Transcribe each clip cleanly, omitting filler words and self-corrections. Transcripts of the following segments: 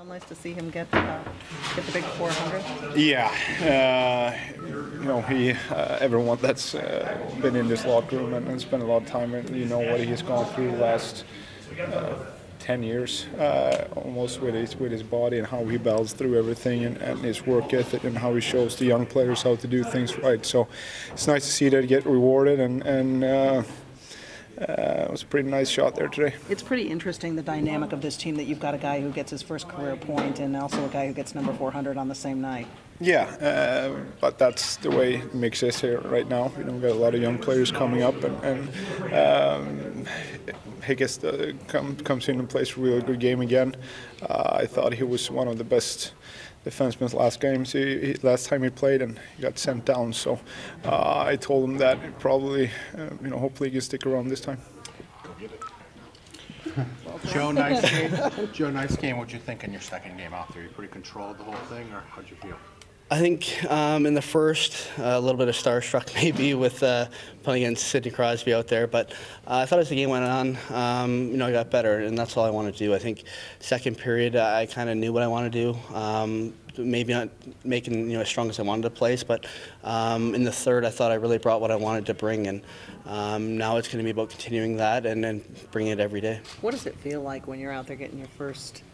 Nice to see him get the big 400. Yeah, everyone that's been in this locker room and spent a lot of time, and you know what he's gone through the last 10 years, almost with his body and how he battles through everything, and his work ethic and how he shows the young players how to do things right. So it's nice to see that get rewarded, and it was a pretty nice shot there today. It's pretty interesting, the dynamic of this team, that you've got a guy who gets his first career point and also a guy who gets number 400 on the same night. Yeah, but that's the way it makes us here right now. We've got a lot of young players coming up, and Hicketts comes in and plays a really good game again. I thought he was one of the best defensemen last time he played, and he got sent down. So I told him that probably, hopefully he can stick around this time. Joe, nice game. Joe, nice game. What'd you think in your second game out there? You pretty controlled the whole thing, or how'd you feel? I think in the first, a little bit of starstruck maybe with playing against Sidney Crosby out there, but I thought as the game went on, I got better, and that's all I wanted to do. I think second period, I kind of knew what I wanted to do. Maybe not making as strong as I wanted to place, but in the third, I thought I really brought what I wanted to bring, and now it's going to be about continuing that and then bringing it every day. What does it feel like when you're out there getting your first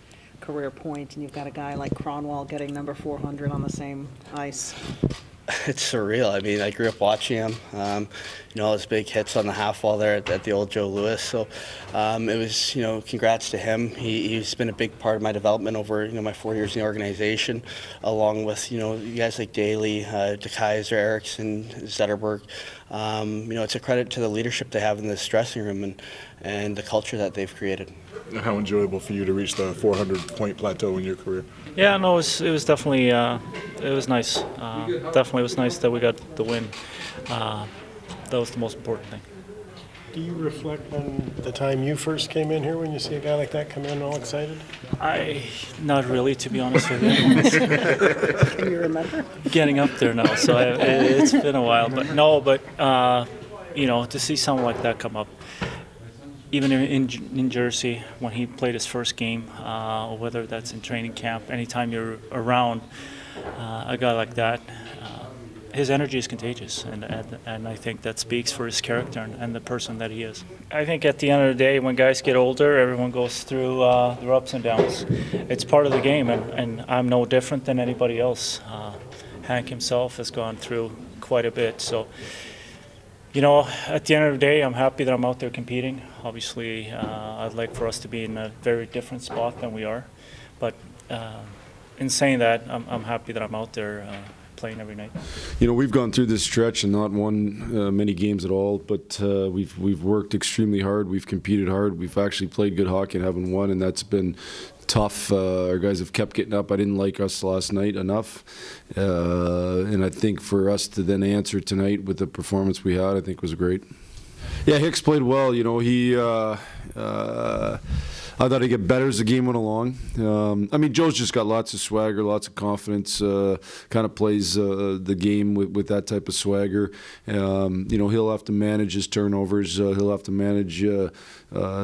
career point and you've got a guy like Kronwall getting number 400 on the same ice? It's surreal. I mean, I grew up watching him. All his big hits on the half wall there at the old Joe Louis. So it was, congrats to him. He's been a big part of my development over, my 4 years in the organization, along with, you guys like Daly, DeKaiser, Eriksson, Zetterberg. It's a credit to the leadership they have in this dressing room and the culture that they've created. How enjoyable for you to reach the 400-point plateau in your career? Yeah, no, it was definitely it was nice. Definitely, it was nice that we got the win. That was the most important thing. Do you reflect on the time you first came in here when you see a guy like that come in all excited? Not really, to be honest with you. Can you remember? Getting up there now, so it's been a while. But no, to see someone like that come up, even in Jersey when he played his first game, or whether that's in training camp, anytime you're around a guy like that, his energy is contagious, and I think that speaks for his character and the person that he is. I think at the end of the day, when guys get older, everyone goes through their ups and downs. It's part of the game, and I'm no different than anybody else. Hank himself has gone through quite a bit, so at the end of the day, I'm happy that I'm out there competing. Obviously, I'd like for us to be in a very different spot than we are, but in saying that, I'm happy that I'm out there playing every night. We've gone through this stretch and not won many games at all, but we've worked extremely hard. We've competed hard. We've actually played good hockey and haven't won, and that's been tough. Our guys have kept getting up. I didn't like us last night enough, and I think for us to then answer tonight with the performance we had, I think was great. Yeah, Hicks played well. I thought he'd get better as the game went along. Joe's just got lots of swagger, lots of confidence, kind of plays the game with that type of swagger. He'll have to manage his turnovers. He'll have to manage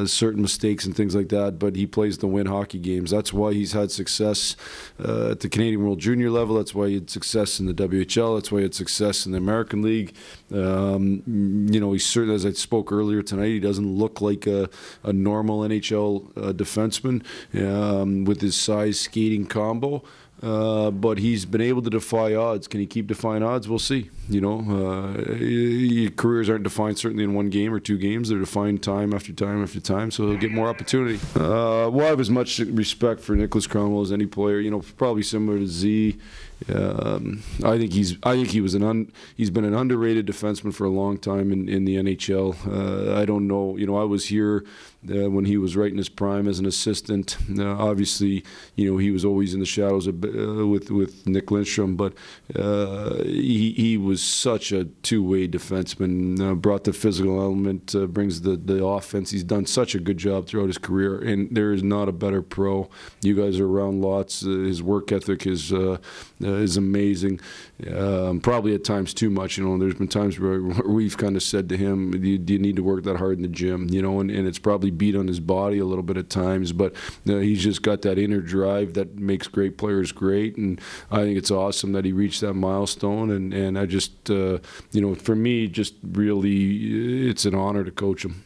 certain mistakes and things like that, but he plays the win hockey games. That's why he's had success at the Canadian World Junior level. That's why he had success in the WHL. That's why he had success in the American League. He's certainly, as I spoke earlier tonight, he doesn't look like a normal NHL defenseman with his size skating combo. But he's been able to defy odds. Can he keep defying odds? We'll see. Your careers aren't defined certainly in one game or two games. They're defined time after time after time, so he'll get more opportunity. I have as much respect for Niklas Kronwall as any player. Probably similar to Z. I think he's been an underrated defenseman for a long time in the NHL. I don't know. I was here when he was right in his prime as an assistant. Obviously, he was always in the shadows of with Nick Lindstrom, but he was such a two-way defenseman. Brought the physical element, brings the offense. He's done such a good job throughout his career, and there is not a better pro. You guys are around lots. His work ethic is amazing. Probably at times too much. There's been times where we've kind of said to him, "Do you need to work that hard in the gym?" And it's probably beat on his body a little bit at times, but he's just got that inner drive that makes great players great, and I think it's awesome that he reached that milestone. And I just, for me, just really, it's an honor to coach him.